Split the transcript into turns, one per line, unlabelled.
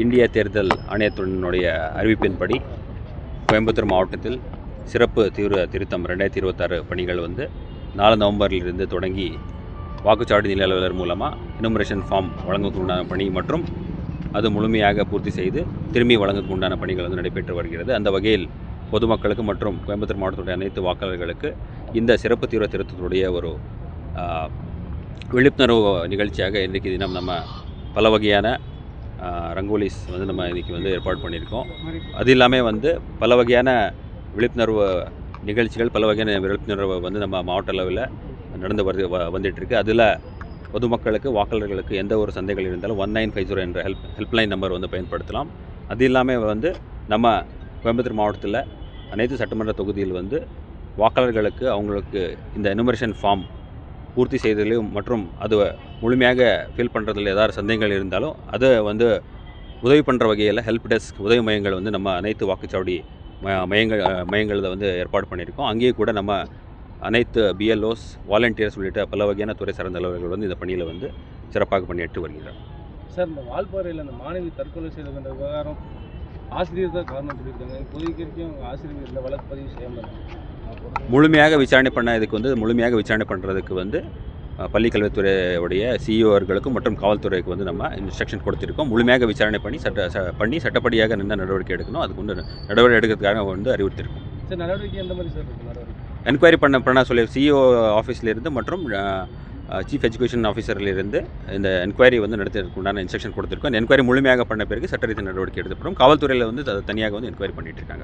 இந்திய தேர்தல் ஆணையத்தினுடைய அறிவிப்பின்படி கோயம்புத்தூர் மாவட்டத்தில் சிறப்பு தீவிர திருத்தம் 2026 பணிகள் 4 நவம்பரிலிருந்து தொடங்கி வாக்குச்சாவடி நிலை அலுவலர் மூலமாக எனுமரேஷன் ஃபார்ம் வழங்குவதற்கு உண்டான பணி மற்றும் அது முழுமையாக பூர்த்தி செய்து திரும்பி வழங்குவதற்கு உண்டான பணிகள் நடைபெற்று வருகிறது. அந்த வகையில் பொதுமக்களுக்கு மற்றும் கோயம்புத்தூர் மாவட்டத்துடைய அனைத்து வாக்காளர்களுக்கு இந்த சிறப்பு தீவிர திருத்தத்துடைய ஒரு விழிப்புணர்வு நிகழ்ச்சியாக இன்றைக்கு தினம் நம்ம பல வகையான ரங்கோலிஸ் நம்ம இன்றைக்கி ஏற்பாடு பண்ணியிருக்கோம். அது இல்லாமல் பல வகையான விழிப்புணர்வு நிகழ்ச்சிகள், பல வகையான விழிப்புணர்வு நம்ம மாவட்ட அளவில் நடந்து வந்துட்டுருக்கு. அதில் பொதுமக்களுக்கு வாக்காளர்களுக்கு எந்த ஒரு சந்தேகங்கள் இருந்தாலும் 1950 என்ற ஹெல்ப்லைன் நம்பர் பயன்படுத்தலாம். அது இல்லாமல் நம்ம கோயம்புத்தூர் மாவட்டத்தில் அனைத்து சட்டமன்ற தொகுதியில் வாக்காளர்களுக்கு அவங்களுக்கு இந்த எனுமரேஷன் ஃபார்ம் பூர்த்தி செய்ததிலும் மற்றும் அது முழுமையாக ஃபில் பண்ணுறதுல ஏதாவது சந்தேகங்கள் இருந்தாலும் அதை உதவி பண்ணுற வகையில் ஹெல்ப் டெஸ்க் உதவி மையங்கள் நம்ம அனைத்து வாக்குச்சாவடி மையங்களில் ஏற்பாடு பண்ணியிருக்கோம். அங்கேயே கூட நம்ம அனைத்து பிஎல்ஓஸ், வாலண்டியர்ஸ் உள்ளிட்ட பல வகையான துறை சார்ந்த தலைவர்கள் இந்த பணியில் சிறப்பாக பணியாற்றி வருகிறார்.
சார், இந்த வால்பாறையில் அந்த மாணவி தற்கொலை செய்த விவகாரம் ஆசிரியர் தான் காரணம் சொல்லியிருக்காங்க. இப்போதைக்கு ஆசிரியர் இந்த வழக்கு பதிவு செய்யாமல்
முழுமையாக விசாரணை பண்ண இதுக்கு முழுமையாக விசாரணை பண்ணுறதுக்கு பள்ளிக்கல்வித்துறையுடைய சிஇஓர்களுக்கும் மற்றும் காவல்துறைக்கு நம்ம இன்ஸ்ட்ரக்ஷன் கொடுத்துருக்கோம். முழுமையாக விசாரணை பண்ணி சட்டப்படியாக என்ன நடவடிக்கை எடுக்கணும் அதுக்கு நடவடிக்கை எடுக்கிறதுக்காக அறிவுறுத்திருக்கோம்.
சார், நடவடிக்கை எந்த மாதிரி சார் இருக்குது? நடவடிக்கை
என்கொயரி பண்ண சொல்லி சிஇஓ ஆஃபீஸ்லேருந்து மற்றும் சீஃப் எஜுகேஷன் ஆஃபீஸர்லேருந்து இந்த என்கொயரி நடத்துறதுக்கு உண்டான இன்ஸ்ட்ரக்ஷன் கொடுத்துருக்கோம். இந்த என்கொயரி முழுமையாக பண்ண பிறகு சட்டரீதியான நடவடிக்கை எடுக்கப்படும். காவல்துறையில் அது தனியாக என்கொயரி பண்ணிட்டு இருக்காங்க.